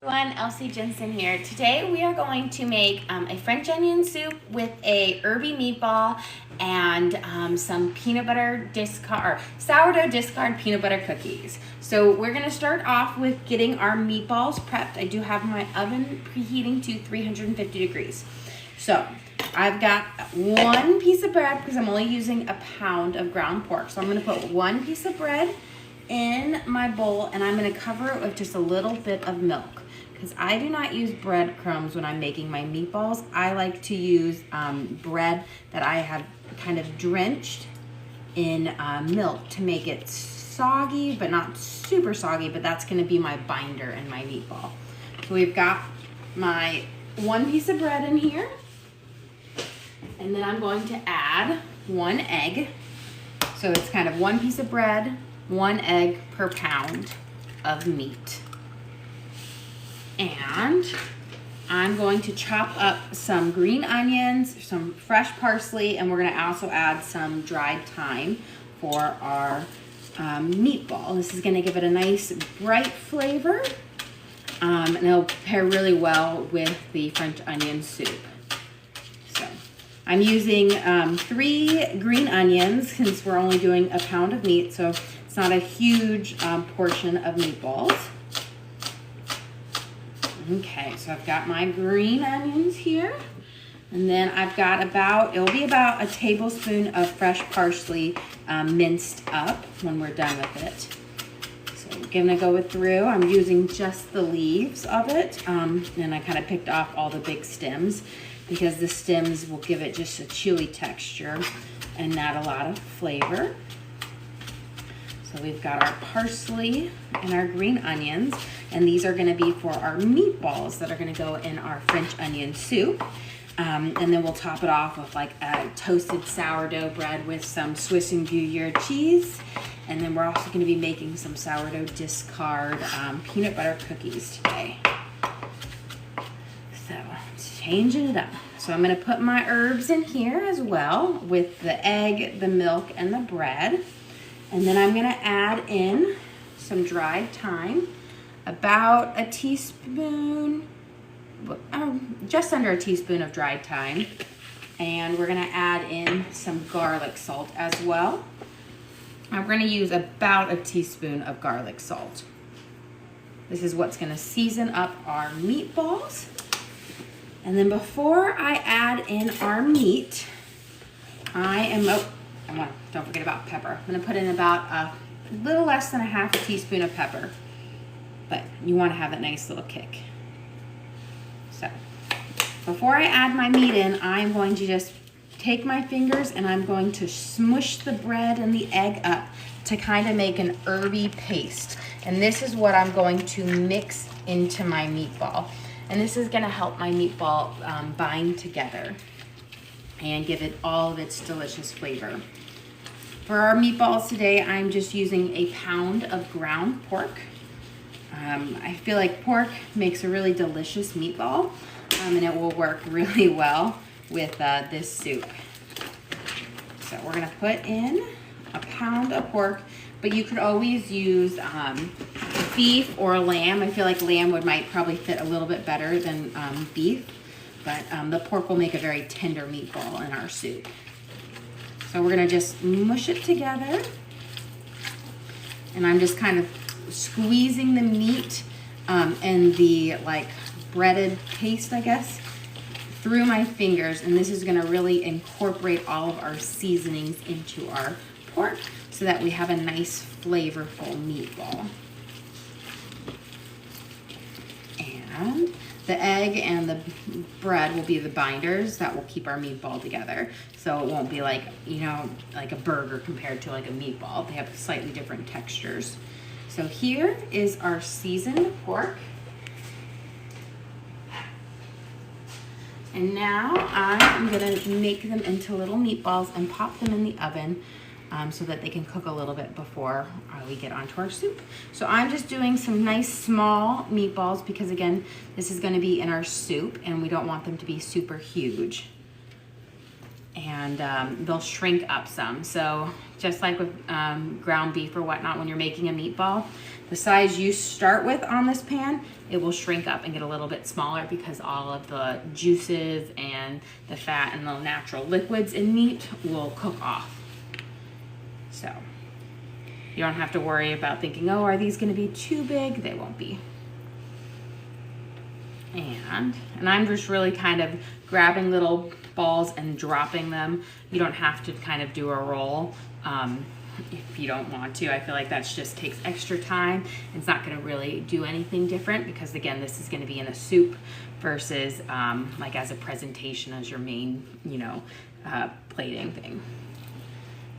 Everyone, Elsie Jensen here. Today we are going to make a French onion soup with a herby meatball and some peanut butter sourdough discard peanut butter cookies. So we're going to start off with getting our meatballs prepped. I do have my oven preheating to 350 degrees. So I've got one piece of bread because I'm only using a pound of ground pork. So I'm going to put one piece of bread in my bowl and I'm going to cover it with just a little bit of milk. Because I do not use breadcrumbs when I'm making my meatballs. I like to use bread that I have kind of drenched in milk to make it soggy, but not super soggy, but that's gonna be my binder in my meatball. So we've got my one piece of bread in here, and then I'm going to add one egg. So it's kind of one piece of bread, one egg per pound of meat. And I'm going to chop up some green onions, some fresh parsley, and we're going to also add some dried thyme for our meatball. This is going to give it a nice bright flavor, and it'll pair really well with the French onion soup. So I'm using 3 green onions since we're only doing a pound of meat, so it's not a huge portion of meatballs. Okay, so I've got my green onions here, and then I've got it'll be about a tablespoon of fresh parsley minced up when we're done with it. So I'm gonna go through, I'm using just the leaves of it, and I kind of picked off all the big stems because the stems will give it just a chewy texture and not a lot of flavor. So we've got our parsley and our green onions, and these are gonna be for our meatballs that are gonna go in our French onion soup. And then we'll top it off with like a toasted sourdough bread with some Swiss and Gruyere cheese. And then we're also gonna be making some sourdough discard peanut butter cookies today. So changing it up. So I'm gonna put my herbs in here as well with the egg, the milk, and the bread. And then I'm gonna add in some dried thyme, about a teaspoon, just under a teaspoon of dried thyme. And we're gonna add in some garlic salt as well. I'm gonna use about a teaspoon of garlic salt. This is what's gonna season up our meatballs. And then before I add in our meat, don't forget about pepper. I'm gonna put in about a little less than a half a teaspoon of pepper, but you wanna have that nice little kick. So before I add my meat in, I'm going to just take my fingers and I'm going to smush the bread and the egg up to kind of make an herby paste. And this is what I'm going to mix into my meatball. And this is gonna help my meatball bind together and give it all of its delicious flavor. For our meatballs today, I'm just using a pound of ground pork. I feel like pork makes a really delicious meatball, and it will work really well with this soup. So we're gonna put in a pound of pork, but you could always use beef or lamb. I feel like lamb might probably fit a little bit better than beef, but the pork will make a very tender meatball in our soup. So we're gonna just mush it together. And I'm just kind of squeezing the meat and the like breaded paste, I guess, through my fingers. And this is gonna really incorporate all of our seasonings into our pork so that we have a nice flavorful meatball. And the egg and the bread will be the binders that will keep our meatball together. So it won't be like, like a burger compared to like a meatball. They have slightly different textures. So here is our seasoned pork. And now I'm gonna make them into little meatballs and pop them in the oven so that they can cook a little bit before we get onto our soup. So I'm just doing some nice small meatballs because again, this is gonna be in our soup and we don't want them to be super huge. And they'll shrink up some. So just like with ground beef or whatnot, when you're making a meatball, the size you start with on this pan, it will shrink up and get a little bit smaller because all of the juices and the fat and the natural liquids in meat will cook off. So you don't have to worry about thinking, oh, are these gonna be too big? They won't be. And I'm just really kind of grabbing little balls and dropping them. You don't have to kind of do a roll if you don't want to. I feel like that just takes extra time. It's not gonna really do anything different because again, this is gonna be in a soup versus like as a presentation as your main, you know, plating thing.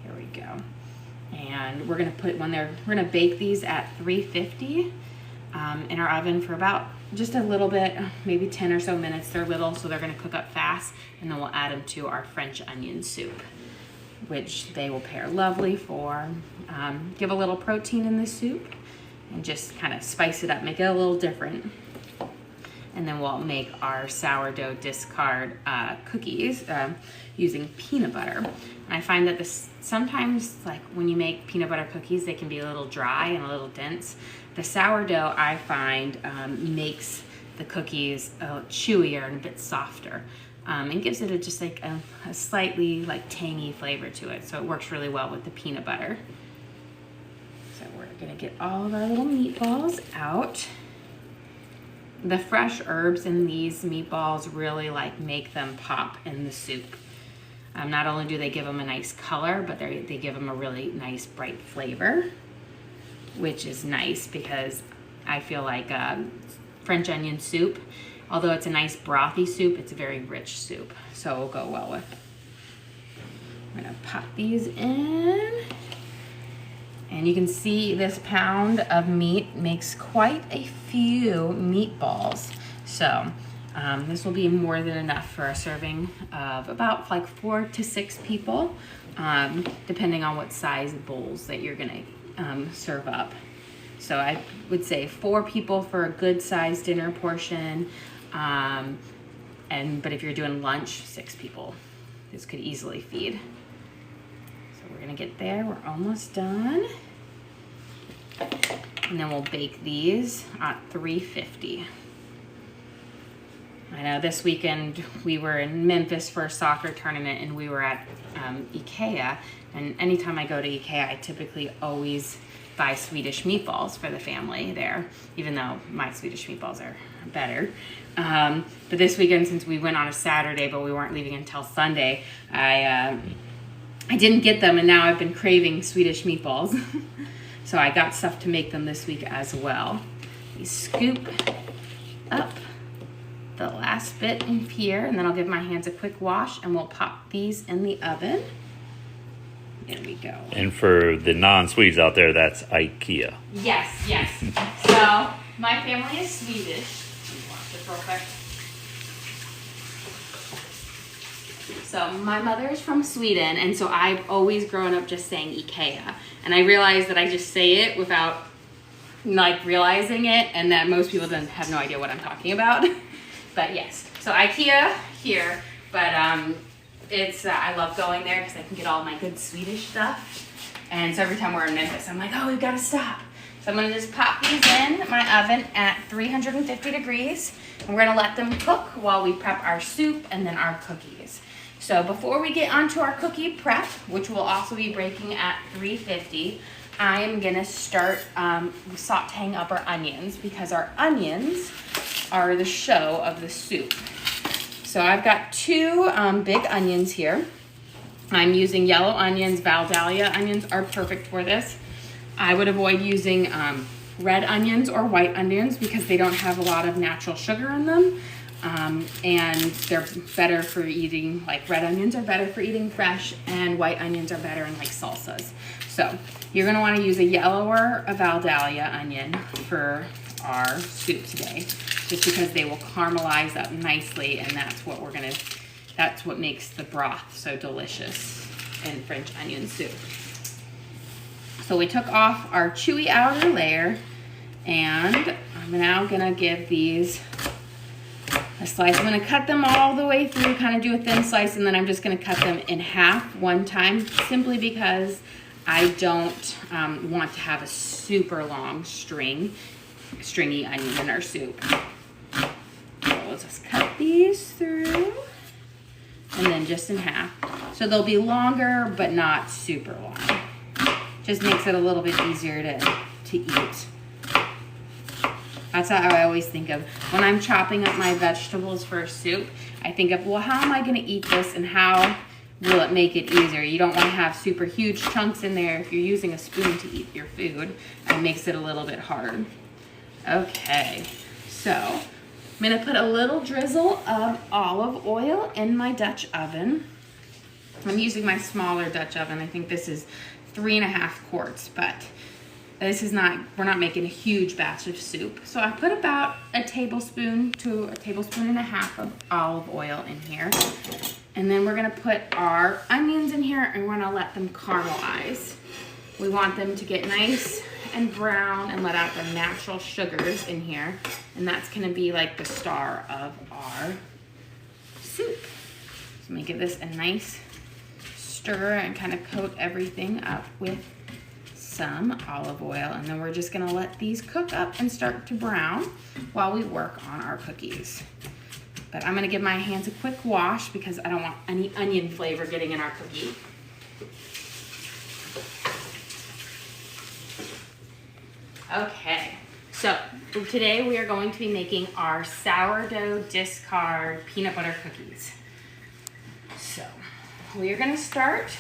Here we go. And we're gonna bake these at 350 in our oven for about just a little bit, maybe 10 or so minutes. They're little, so they're gonna cook up fast, and then we'll add them to our French onion soup, which they will pair lovely for. Give a little protein in the soup and just kind of spice it up, make it a little different. And then we'll make our sourdough discard cookies using peanut butter. And I find that sometimes, like when you make peanut butter cookies, they can be a little dry and a little dense. The sourdough, I find, makes the cookies chewier and a bit softer. And gives it just like a slightly like tangy flavor to it. So it works really well with the peanut butter. So we're gonna get all of our little meatballs out. The fresh herbs in these meatballs really like make them pop in the soup. Not only do they give them a nice color, but they give them a really nice bright flavor, which is nice because I feel like French onion soup, although it's a nice brothy soup, it's a very rich soup, so it'll go well with. I'm gonna pop these in. And you can see this pound of meat makes quite a few meatballs. So this will be more than enough for a serving of about like 4 to 6 people, depending on what size bowls that you're gonna serve up. So I would say 4 people for a good sized dinner portion. But if you're doing lunch, 6 people. This could easily feed. So we're gonna get there, we're almost done. And then we'll bake these at 350. I know this weekend we were in Memphis for a soccer tournament and we were at IKEA. And anytime I go to IKEA, I typically always buy Swedish meatballs for the family there, even though my Swedish meatballs are better. But this weekend, since we went on a Saturday, but we weren't leaving until Sunday, I didn't get them, and now I've been craving Swedish meatballs. So I got stuff to make them this week as well. We scoop up the last bit in here, and then I'll give my hands a quick wash, and we'll pop these in the oven. There we go. And for the non-Swedes out there, that's IKEA. Yes, yes. So my family is Swedish. Let me wash this real quick. So my mother is from Sweden, and so I've always grown up just saying IKEA. And I realized that I just say it without like realizing it, and that most people don't have no idea what I'm talking about. But yes, so IKEA here, but it's I love going there because I can get all my good Swedish stuff. And so every time we're in Memphis, I'm like, oh, we've got to stop. So I'm gonna just pop these in my oven at 350 degrees. And we're gonna let them cook while we prep our soup and then our cookies. So before we get onto our cookie prep, which will also be breaking at 350, I am gonna start sauteing up our onions because our onions are the show of the soup. So I've got 2 big onions here. I'm using yellow onions. Valdalia onions are perfect for this. I would avoid using red onions or white onions because they don't have a lot of natural sugar in them. And they're better for eating, like red onions are better for eating fresh, and white onions are better in like salsas. So you're gonna wanna use a yellower Valdalia onion for our soup today, just because they will caramelize up nicely, and that's what makes the broth so delicious in French onion soup. So we took off our chewy outer layer, and I'm now gonna give these a slice. I'm gonna cut them all the way through, kind of do a thin slice, and then I'm just gonna cut them in half one time, simply because I don't want to have a super long stringy onion in our soup. So we'll just cut these through and then just in half. So they'll be longer, but not super long. Just makes it a little bit easier to eat. That's how I always think of when I'm chopping up my vegetables for a soup. I think of, well, how am I going to eat this and how will it make it easier? You don't want to have super huge chunks in there if you're using a spoon to eat your food. It makes it a little bit hard. Okay, so I'm going to put a little drizzle of olive oil in my Dutch oven. I'm using my smaller Dutch oven. I think this is 3.5 quarts, but this is not, we're not making a huge batch of soup. So I put about a tablespoon to a tablespoon and a half of olive oil in here. And then we're gonna put our onions in here and we're gonna let them caramelize. We want them to get nice and brown and let out the natural sugars in here. And that's gonna be like the star of our soup. So I'm gonna give this a nice stir and kind of coat everything up with some olive oil, and then we're just gonna let these cook up and start to brown while we work on our cookies. But I'm gonna give my hands a quick wash because I don't want any onion flavor getting in our cookie. Okay, so today we are going to be making our sourdough discard peanut butter cookies. So we are gonna start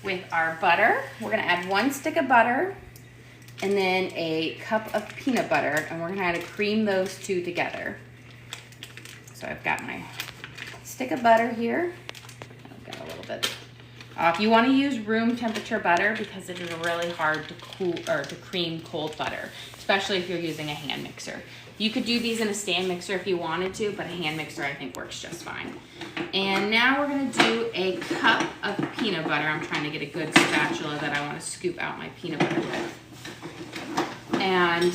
with our butter. We're gonna add 1 stick of butter and then a cup of peanut butter, and we're gonna kind of cream those two together. So I've got my stick of butter here. I've got a little bit. If you want to use room temperature butter, because it is really hard to cool or to cream cold butter, especially if you're using a hand mixer. You could do these in a stand mixer if you wanted to, but a hand mixer I think works just fine. And now we're gonna do a cup of peanut butter. I'm trying to get a good spatula that I want to scoop out my peanut butter with. And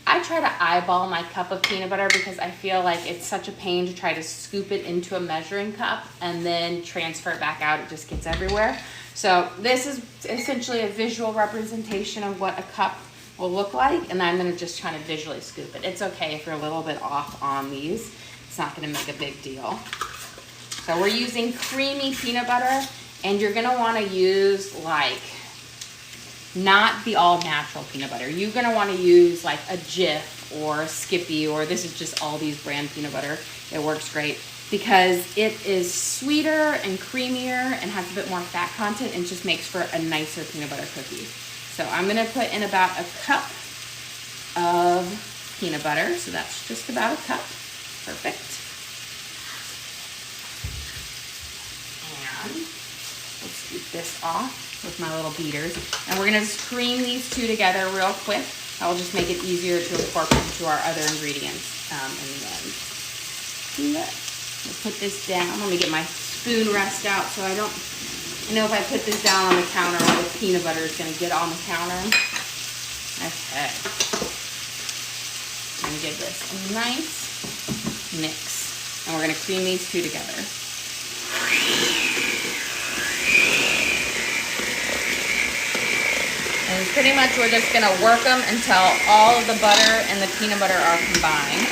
I try to eyeball my cup of peanut butter because I feel like it's such a pain to try to scoop it into a measuring cup and then transfer it back out. It just gets everywhere. So this is essentially a visual representation of what a cup will look like, and I'm gonna just try to visually scoop it. It's okay if you're a little bit off on these. It's not gonna make a big deal. So we're using creamy peanut butter, and you're gonna wanna use like, not the all natural peanut butter. You're gonna wanna use like a Jif or a Skippy, or this is just Aldi's brand peanut butter. It works great because it is sweeter and creamier and has a bit more fat content and just makes for a nicer peanut butter cookie. So I'm gonna put in about a cup of peanut butter. So that's just about a cup, perfect. And let's scoop this off with my little beaters. And we're gonna just cream these two together real quick. That will just make it easier to incorporate into our other ingredients in the end. Let's put this down. Let me get my spoon rest out so I know if I put this down on the counter, all the peanut butter is gonna get on the counter. Okay. I'm gonna give this a nice mix. And we're gonna cream these two together. And pretty much we're just gonna work them until all of the butter and the peanut butter are combined,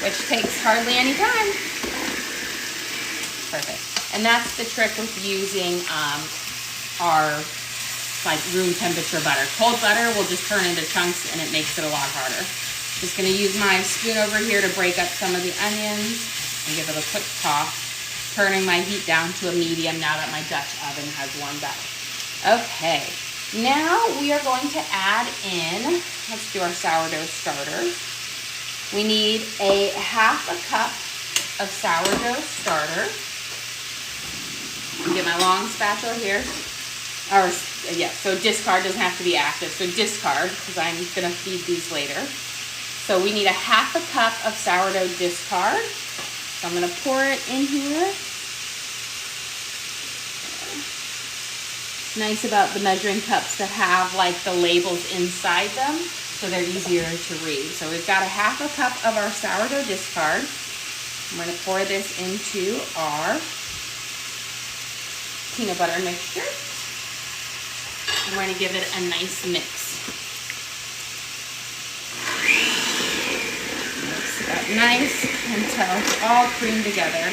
which takes hardly any time. Perfect. And that's the trick with using our like room temperature butter. Cold butter will just turn into chunks and it makes it a lot harder. Just gonna use my spoon over here to break up some of the onions and give it a quick toss, turning my heat down to a medium now that my Dutch oven has warmed up. Okay, now we are going to add in, let's do our sourdough starter. We need a half a cup of sourdough starter. Get my long spatula here. So discard doesn't have to be active. So discard, because I'm gonna feed these later. So we need a half a cup of sourdough discard. So I'm gonna pour it in here. It's nice about the measuring cups that have like the labels inside them, so they're easier to read. So we've got a half a cup of our sourdough discard. I'm gonna pour this into our peanut butter mixture. And we're gonna give it a nice mix. Mix it up nice until it's all creamed together.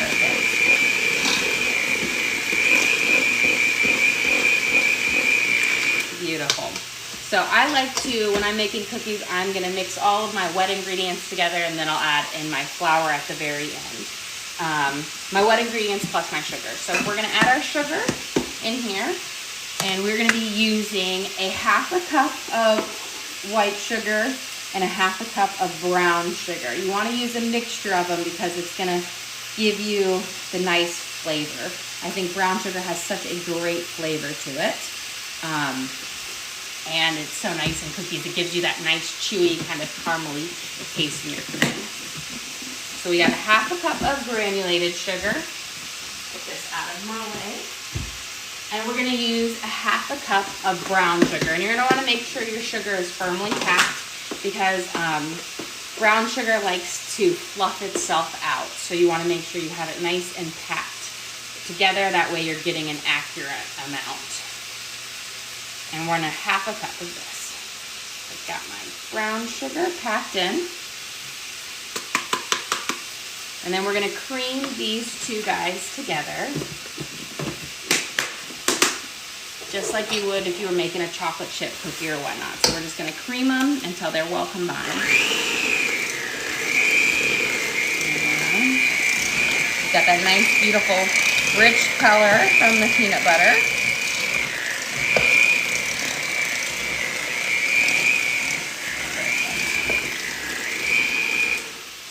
Perfect. Beautiful. So I like to, when I'm making cookies, I'm gonna mix all of my wet ingredients together, and then I'll add in my flour at the very end. My wet ingredients plus my sugar. So we're gonna add our sugar in here, and we're gonna be using a 1/2 cup of white sugar and a 1/2 cup of brown sugar. You wanna use a mixture of them because it's gonna give you the nice flavor. I think brown sugar has such a great flavor to it. And it's so nice in cookies. It gives you that nice chewy kind of caramely taste in your cookie. So we got a 1/2 cup of granulated sugar. Put this out of my way. And we're gonna use a 1/2 cup of brown sugar. And you're gonna wanna make sure your sugar is firmly packed because brown sugar likes to fluff itself out. So you wanna make sure you have it nice and packed together. That way you're getting an accurate amount. And we're in a 1/2 cup of this. I've got my brown sugar packed in. And then we're gonna cream these two guys together. Just like you would if you were making a chocolate chip cookie or whatnot. So we're just gonna cream them until they're well combined. And got that nice, beautiful, rich color from the peanut butter.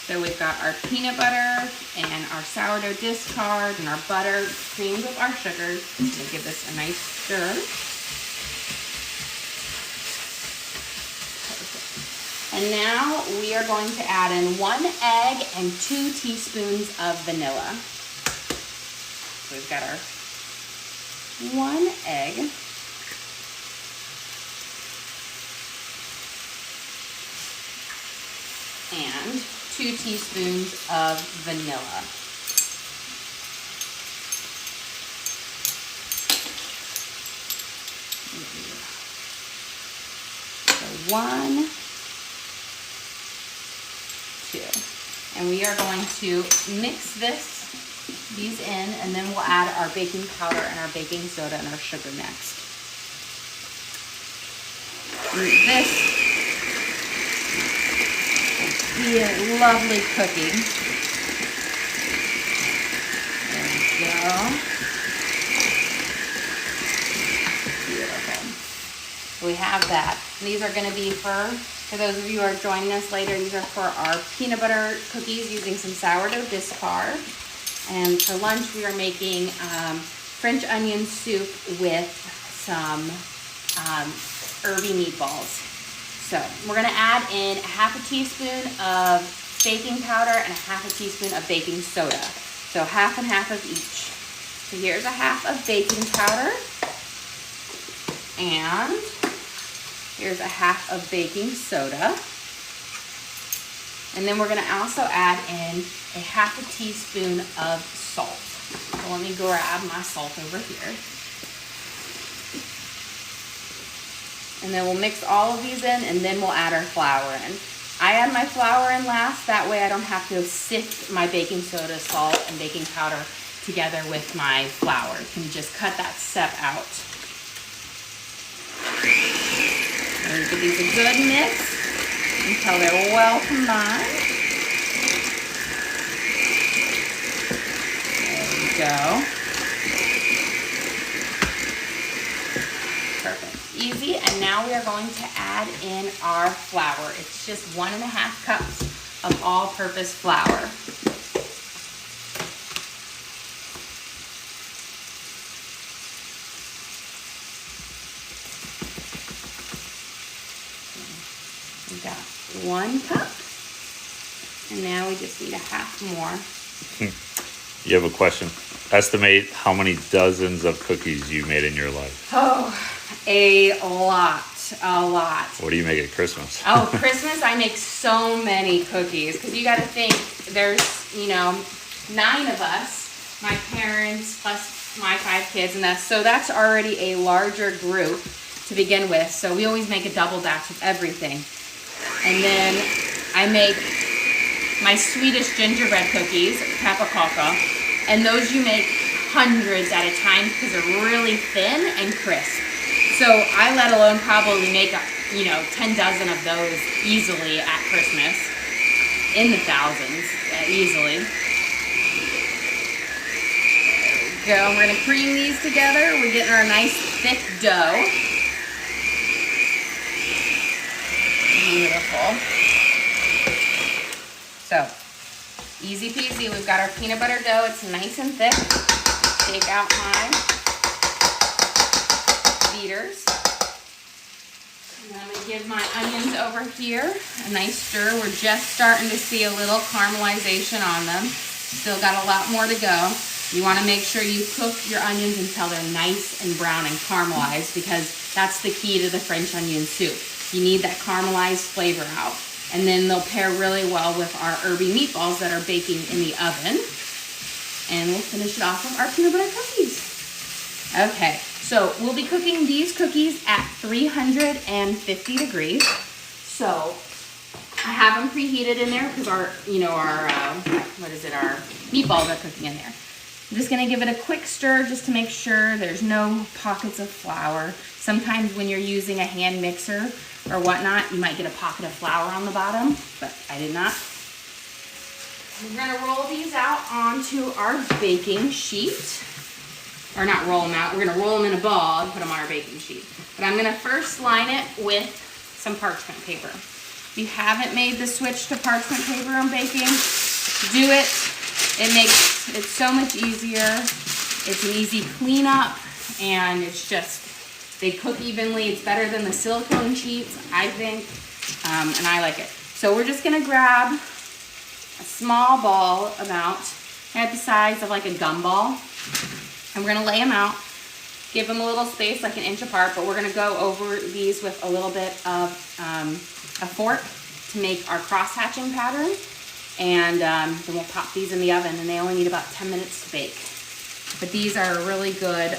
So we've got our peanut butter and our sourdough discard and our butter creamed with our sugars. I'm gonna give this a nice stir. Perfect. And now we are going to add in 1 egg and 2 teaspoons of vanilla. So we've got our 1 egg. And 2 teaspoons of vanilla. So 1, 2. And we are going to mix these in, and then we'll add our baking powder and our baking soda and our sugar next. And this be a lovely cookie. There we go. Beautiful. We have that. And these are going to be for those of you who are joining us later, these are for our peanut butter cookies using some sourdough discard. And for lunch, we are making French onion soup with some herby meatballs. So we're gonna add in a 1/2 teaspoon of baking powder and a 1/2 teaspoon of baking soda. So 1/2 and 1/2 of each. So here's a 1/2 of baking powder. And here's a 1/2 of baking soda. And then we're gonna also add in a 1/2 teaspoon of salt. So let me grab my salt over here. And then we'll mix all of these in, and then we'll add our flour in. I add my flour in last, that way I don't have to sift my baking soda, salt, and baking powder together with my flour. You can just cut that step out. And give these a good mix until they're well combined. There we go. Perfect. Easy. And now we are going to add in our flour. It's just 1½ cups of all-purpose flour. We've got 1 cup, and now we just need a 1/2 more. You have a question. Estimate how many dozens of cookies you made in your life. Oh, a lot. What do you make at Christmas? Oh, Christmas, I make so many cookies because you got to think there's, 9 of us, my parents plus my 5 kids, and that's already a larger group to begin with. So we always make a double batch of everything. And then I make my Swedish gingerbread cookies, pepparkaka, and those you make hundreds at a time because they're really thin and crisp. So I let alone probably make 10 dozen of those easily at Christmas, in the thousands, easily. There we go. We're gonna cream these together. We're getting our nice thick dough. Beautiful. So, easy peasy. We've got our peanut butter dough. It's nice and thick. Take out my beaters. And I'm going to give my onions over here a nice stir. We're just starting to see a little caramelization on them. Still got a lot more to go. You want to make sure you cook your onions until they're nice and brown and caramelized, because that's the key to the French onion soup. You need that caramelized flavor out. And then they'll pair really well with our herby meatballs that are baking in the oven. And we'll finish it off with our peanut butter cookies. Okay, so we'll be cooking these cookies at 350 degrees. So I have them preheated in there because our meatballs are cooking in there. I'm just gonna give it a quick stir just to make sure there's no pockets of flour. Sometimes when you're using a hand mixer or whatnot, you might get a pocket of flour on the bottom, but I did not. We're gonna roll these out onto our baking sheet. Or not roll them out, we're gonna roll them in a ball and put them on our baking sheet. But I'm gonna first line it with some parchment paper. If you haven't made the switch to parchment paper on baking, do it. It makes it so much easier. It's an easy cleanup, and it's just, they cook evenly. It's better than the silicone sheets, I think, and I like it. So we're just gonna grab a small ball about the size of like a gumball, and we're gonna lay them out, give them a little space, like an inch apart, but we're gonna go over these with a little bit of a fork to make our cross-hatching pattern, and then we'll pop these in the oven, and they only need about 10 minutes to bake. But these are a really good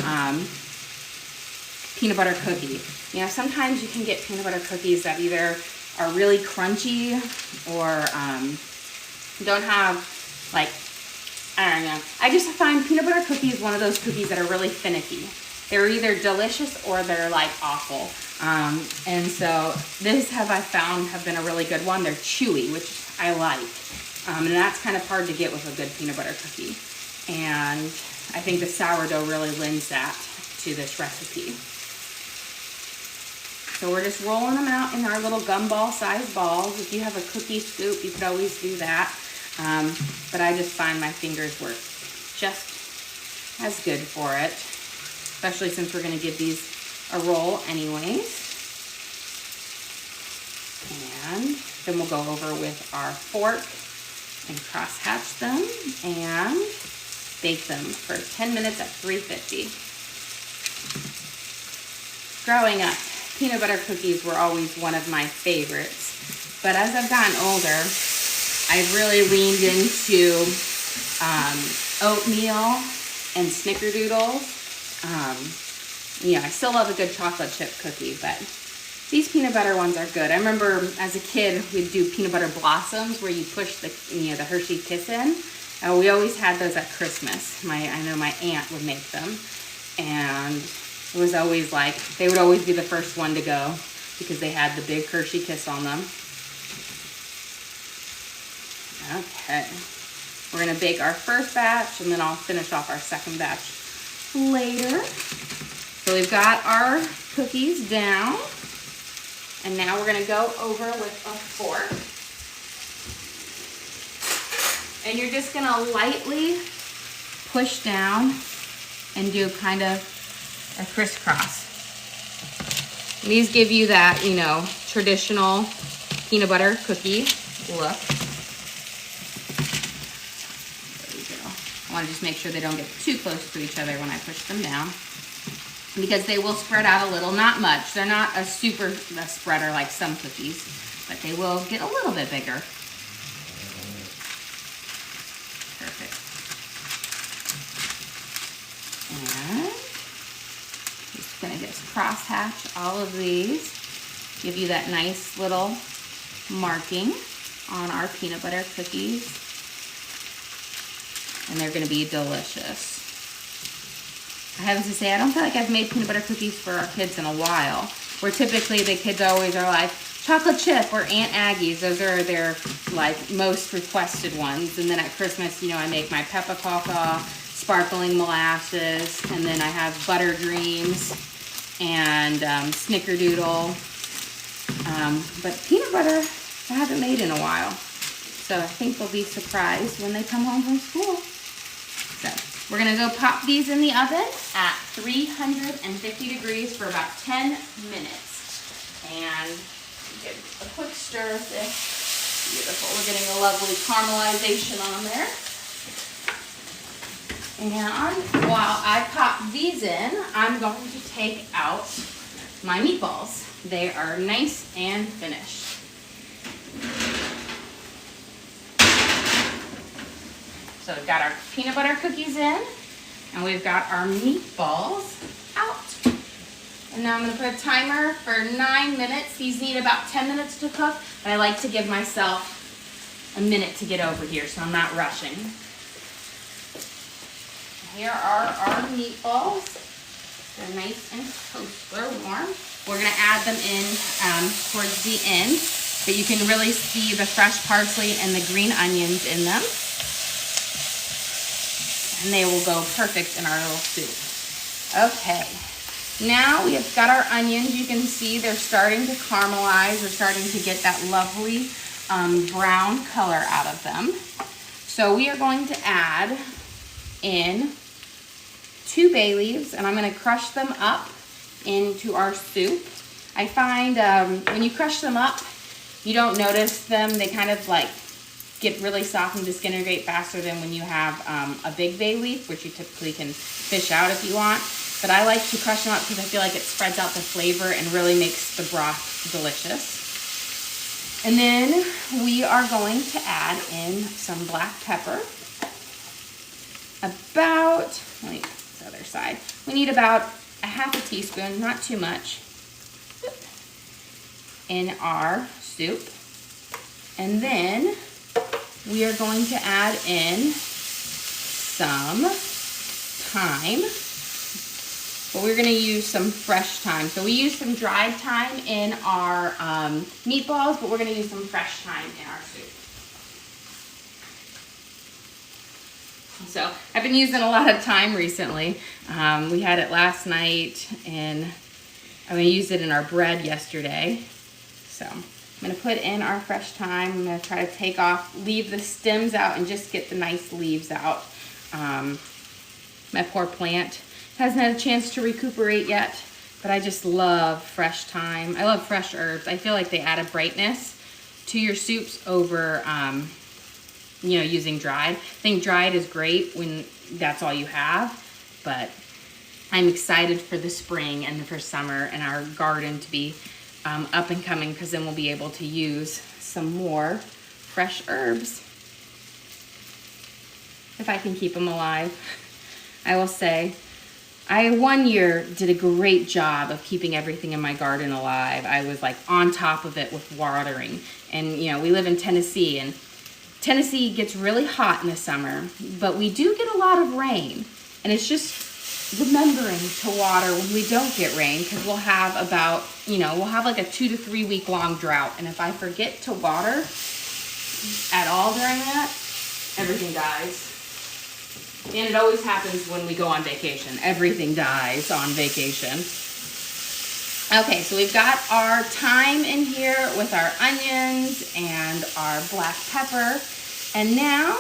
peanut butter cookie. You know, sometimes you can get peanut butter cookies that either are really crunchy or don't have, like, I don't know. I just find peanut butter cookies one of those cookies that are really finicky. They're either delicious or they're like awful. And so this I found have been a really good one. They're chewy, which I like. And that's kind of hard to get with a good peanut butter cookie. And I think the sourdough really lends that to this recipe. So we're just rolling them out in our little gumball sized balls. If you have a cookie scoop, you could always do that. But I just find my fingers work just as good for it, especially since we're going to give these a roll anyways. And then we'll go over with our fork and cross-hatch them and bake them for 10 minutes at 350. Growing up, peanut butter cookies were always one of my favorites. But as I've gotten older, I've really leaned into oatmeal and snickerdoodles. I still love a good chocolate chip cookie, but these peanut butter ones are good. I remember as a kid, we'd do peanut butter blossoms where you push the Hershey Kiss in. We always had those at Christmas. I know my aunt would make them, and it was always like, they would always be the first one to go because they had the big Hershey Kiss on them. Okay, we're gonna bake our first batch, and then I'll finish off our second batch later. So we've got our cookies down, and now we're gonna go over with a fork. And you're just gonna lightly push down and do kind of a crisscross. And these give you that, traditional peanut butter cookie look. There we go. I wanna just make sure they don't get too close to each other when I push them down, because they will spread out a little, not much. They're not a super spreader like some cookies, but they will get a little bit bigger. Perfect. crosshatch all of these. Give you that nice little marking on our peanut butter cookies. And they're gonna be delicious. I have to say, I don't feel like I've made peanut butter cookies for our kids in a while, where typically the kids always are like, chocolate chip or Aunt Aggie's. Those are their like most requested ones. And then at Christmas, I make my peppercaca, sparkling molasses, and then I have buttercreams and snickerdoodle. But peanut butter, I haven't made in a while. So I think they'll be surprised when they come home from school. So we're gonna go pop these in the oven at 350 degrees for about 10 minutes. And give a quick stir of this. Beautiful, we're getting a lovely caramelization on there. And while I pop these in, I'm going to take out my meatballs. They are nice and finished. So we've got our peanut butter cookies in, and we've got our meatballs out. And now I'm gonna put a timer for 9 minutes. These need about 10 minutes to cook, but I like to give myself a minute to get over here, so I'm not rushing. Here are our meatballs. They're nice and toast, they're warm. We're gonna add them in towards the end, but you can really see the fresh parsley and the green onions in them. And they will go perfect in our little soup. Okay, now we have got our onions. You can see they're starting to caramelize. They're starting to get that lovely brown color out of them. So we are going to add in 2 bay leaves, and I'm gonna crush them up into our soup. I find when you crush them up, you don't notice them. They kind of like get really soft and disintegrate faster than when you have a big bay leaf, which you typically can fish out if you want. But I like to crush them up because I feel like it spreads out the flavor and really makes the broth delicious. And then we are going to add in some black pepper. About, let me, the other side. We need about a half a teaspoon, not too much, in our soup. And then we are going to add in some thyme, but we're going to use some fresh thyme. So we use some dried thyme in our meatballs, but we're going to use some fresh thyme in our soup. So I've been using a lot of thyme recently. We had it last night, and I'm going to use it in our bread yesterday. So I'm going to put in our fresh thyme. I'm going to try to leave the stems out and just get the nice leaves out. My poor plant hasn't had a chance to recuperate yet, but I just love fresh thyme. I love fresh herbs. I feel like they add a brightness to your soups over, using dried. I think dried is great when that's all you have, but I'm excited for the spring and for summer and our garden to be up and coming, because then we'll be able to use some more fresh herbs if I can keep them alive. I will say, I one year did a great job of keeping everything in my garden alive. I was like on top of it with watering, and we live in Tennessee, and Tennessee gets really hot in the summer, but we do get a lot of rain, and it's just remembering to water when we don't get rain, because we'll have about, we'll have like a 2 to 3 week long drought. And if I forget to water at all during that, everything dies. And it always happens when we go on vacation. Everything dies on vacation. Okay, so we've got our thyme in here with our onions and our black pepper. And now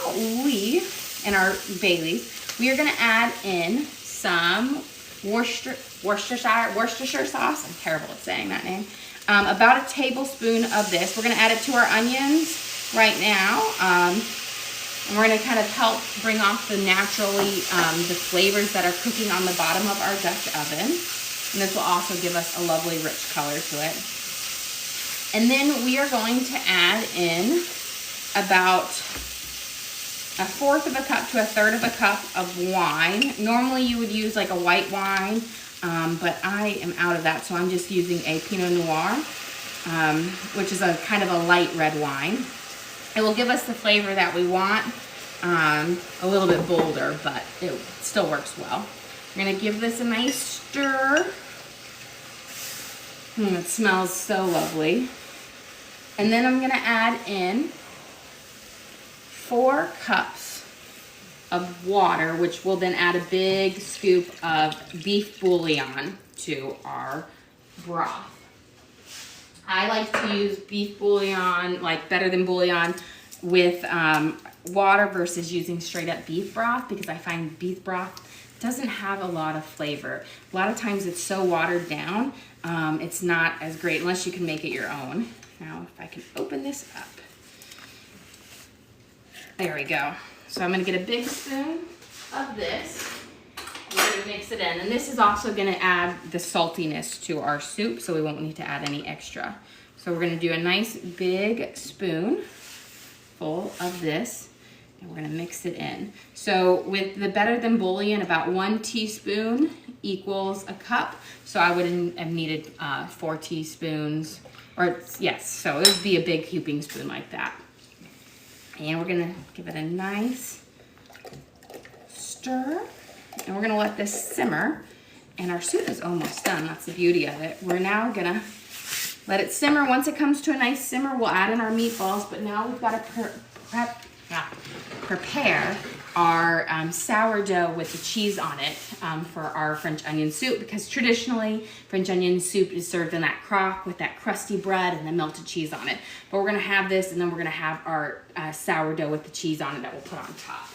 and our bay leaf, we are gonna add in some Worcestershire sauce. I'm terrible at saying that name. About a tablespoon of this. We're gonna add it to our onions right now. And we're gonna kind of help bring off the the flavors that are cooking on the bottom of our Dutch oven. And this will also give us a lovely rich color to it. And then we are going to add in about 1/4 of a cup to 1/3 of a cup of wine. Normally you would use like a white wine, but I am out of that, so I'm just using a Pinot Noir, which is a kind of a light red wine. It will give us the flavor that we want, a little bit bolder, but it still works well. We're gonna give this a nice stir. It smells so lovely. And then I'm gonna add in 4 cups of water, which will then add a big scoop of beef bouillon to our broth. I like to use beef bouillon, like better than bouillon, with water versus using straight up beef broth, because I find beef broth doesn't have a lot of flavor. A lot of times it's so watered down, it's not as great unless you can make it your own. Now, if I can open this up. There we go. So I'm gonna get a big spoon of this. We're gonna mix it in. And this is also gonna add the saltiness to our soup, so we won't need to add any extra. So we're gonna do a nice big spoon full of this, and we're gonna mix it in. So with the better than bouillon, about 1 teaspoon equals a cup. So I would have needed 4 teaspoons, or yes, so it would be a big heaping spoon like that. And we're gonna give it a nice stir, and we're gonna let this simmer. And our soup is almost done, that's the beauty of it. We're now gonna let it simmer. Once it comes to a nice simmer, we'll add in our meatballs, but now we've gotta prepare our sourdough with the cheese on it for our French onion soup, because traditionally French onion soup is served in that crock with that crusty bread and the melted cheese on it. But we're gonna have this, and then we're gonna have our sourdough with the cheese on it that we'll put on top.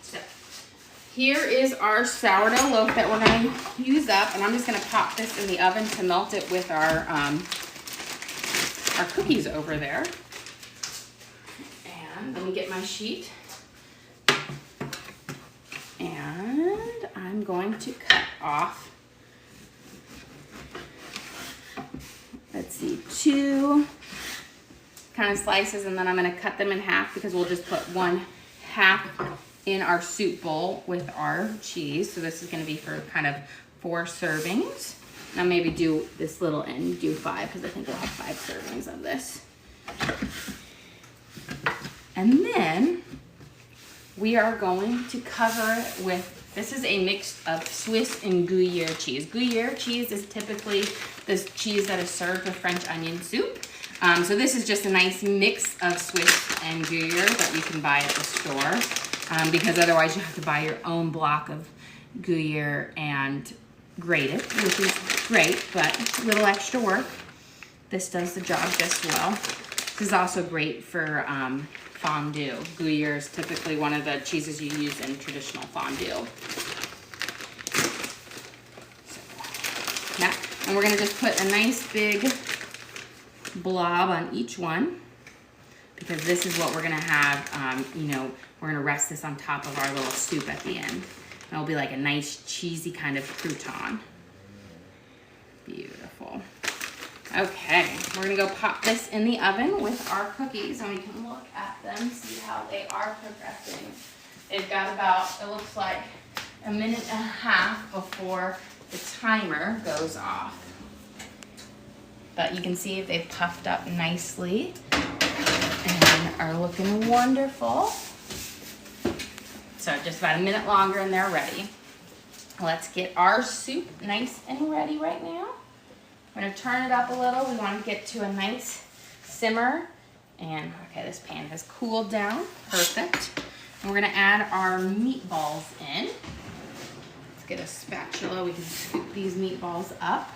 So here is our sourdough loaf that we're gonna use up, and I'm just gonna pop this in the oven to melt it with our cookies over there. Let me get my sheet, and I'm going to cut off, let's see, 2 kind of slices, and then I'm going to cut them in half, because we'll just put 1/2 in our soup bowl with our cheese. So this is going to be for kind of 4 servings. Now maybe do this little end, do 5, because I think we'll have 5 servings of this. And then we are going to cover it with, this is a mix of Swiss and Gruyere cheese. Gruyere cheese is typically this cheese that is served with French onion soup. So this is just a nice mix of Swiss and Gruyere that you can buy at the store, because otherwise you have to buy your own block of Gruyere and grate it, which is great, but a little extra work. This does the job just well. This is also great for fondue. Gruyere is typically one of the cheeses you use in traditional fondue. So, yeah, and we're gonna just put a nice big blob on each one, because this is what we're gonna have, you know, we're gonna rest this on top of our little soup at the end. And it'll be like a nice cheesy kind of crouton. Beautiful. Okay, we're gonna go pop this in the oven with our cookies, and we can look at them, see how they are progressing. They've got about, it looks like, 1.5 minutes before the timer goes off. But you can see if they've puffed up nicely and are looking wonderful. So just about 1 minute longer and they're ready. Let's get our soup nice and ready right now. We're gonna turn it up a little. We want to get to a nice simmer. And okay, this pan has cooled down, perfect. And we're gonna add our meatballs in. Let's get a spatula, we can scoop these meatballs up.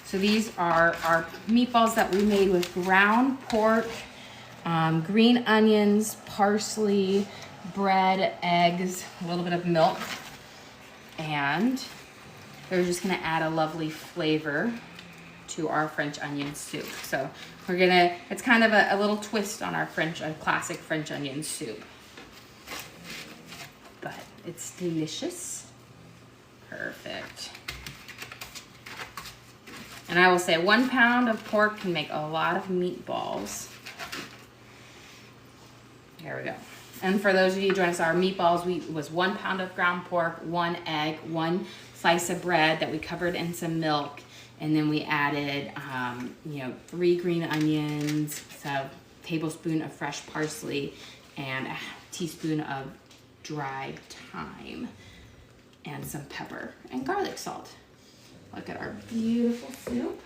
So these are our meatballs that we made with ground pork, green onions, parsley, bread, eggs, a little bit of milk. And they're just gonna add a lovely flavor to our French onion soup. So we're gonna, it's kind of a little twist on our classic French onion soup. But it's delicious. Perfect. And I will say 1 pound of pork can make a lot of meatballs. There we go. And for those of you who join us, our meatballs was 1 pound of ground pork, 1 egg, 1 slice of bread that we covered in some milk, and then we added, 3 green onions, a tablespoon of fresh parsley, and a teaspoon of dried thyme, and some pepper and garlic salt. Look at our beautiful soup.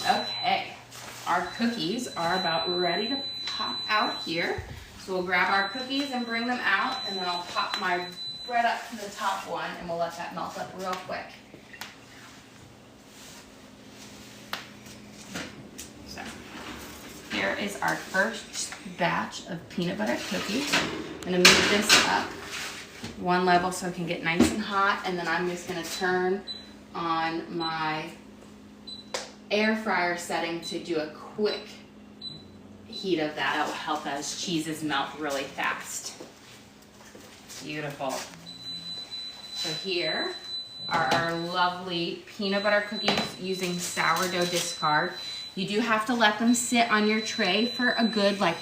Okay, our cookies are about ready to pop out here. So we'll grab our cookies and bring them out, and then I'll pop my bread up to the top one, and we'll let that melt up real quick. So here is our first batch of peanut butter cookies. I'm gonna move this up 1 level so it can get nice and hot, and then I'm just gonna turn on my air fryer setting to do a quick heat of that. That will help those cheeses melt really fast. Beautiful. So here are our lovely peanut butter cookies using sourdough discard. You do have to let them sit on your tray for a good a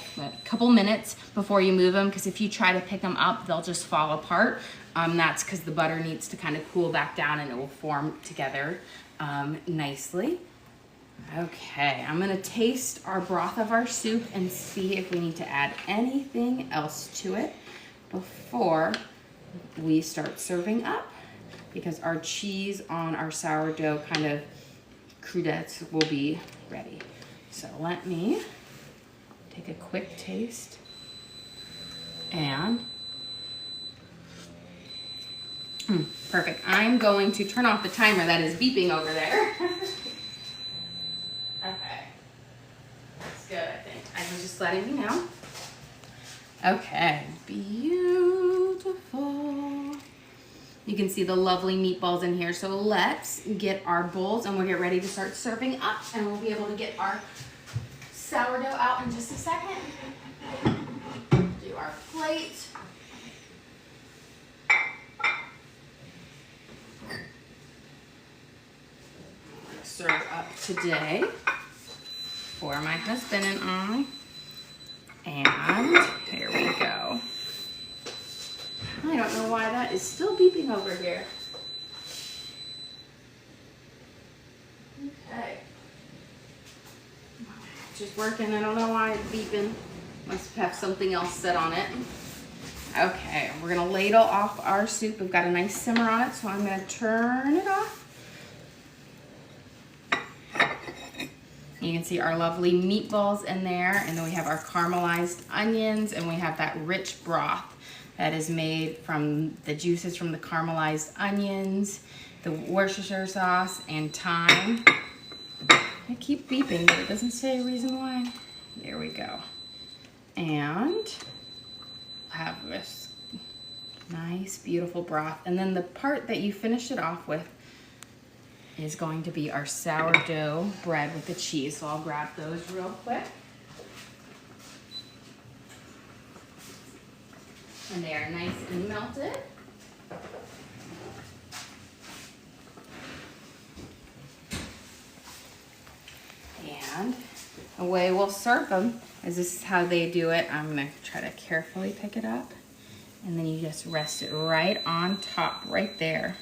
couple minutes before you move them, because if you try to pick them up, they'll just fall apart. That's because the butter needs to kind of cool back down and it will form together nicely. Okay, I'm gonna taste our broth of our soup and see if we need to add anything else to it before we start serving up, because our cheese on our sourdough kind of crudettes will be ready. So let me take a quick taste, and perfect. I'm going to turn off the timer that is beeping over there. Okay, that's good, I think. I was just letting you know. Okay, beautiful. You can see the lovely meatballs in here. So let's get our bowls and we'll get ready to start serving up, and we'll be able to get our sourdough out in just a second. Do our plate. Serve up today for my husband and I. And here we go. I don't know why that is still beeping over here. Okay. Just working. I don't know why it's beeping. Must have something else set on it. Okay, we're gonna ladle off our soup. We've got a nice simmer on it, so I'm gonna turn it off. You can see our lovely meatballs in there, and then we have our caramelized onions, and we have that rich broth that is made from the juices from the caramelized onions, the Worcestershire sauce, and thyme. I keep beeping, but it doesn't say a reason why. There we go. And have this nice, beautiful broth. And then the part that you finish it off with is going to be our sourdough bread with the cheese. So I'll grab those real quick. And they are nice and melted. And the way we'll serve them is this is how they do it. I'm gonna try to carefully pick it up. And then you just rest it right on top, right there.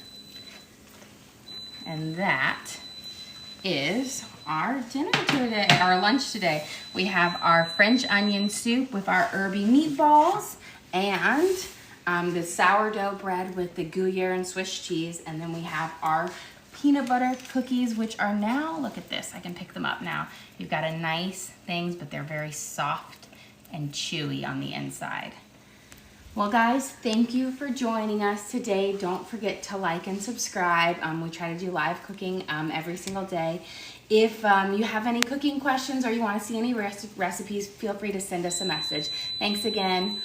And that is our dinner today, our lunch today. We have our French onion soup with our herby meatballs, and the sourdough bread with the gruyere and Swiss cheese. And then we have our peanut butter cookies, which are now, look at this, I can pick them up now. You've got a nice things, but they're very soft and chewy on the inside. Well guys, thank you for joining us today. Don't forget to like and subscribe. We try to do live cooking every single day. If you have any cooking questions or you want to see any recipes, feel free to send us a message. Thanks again.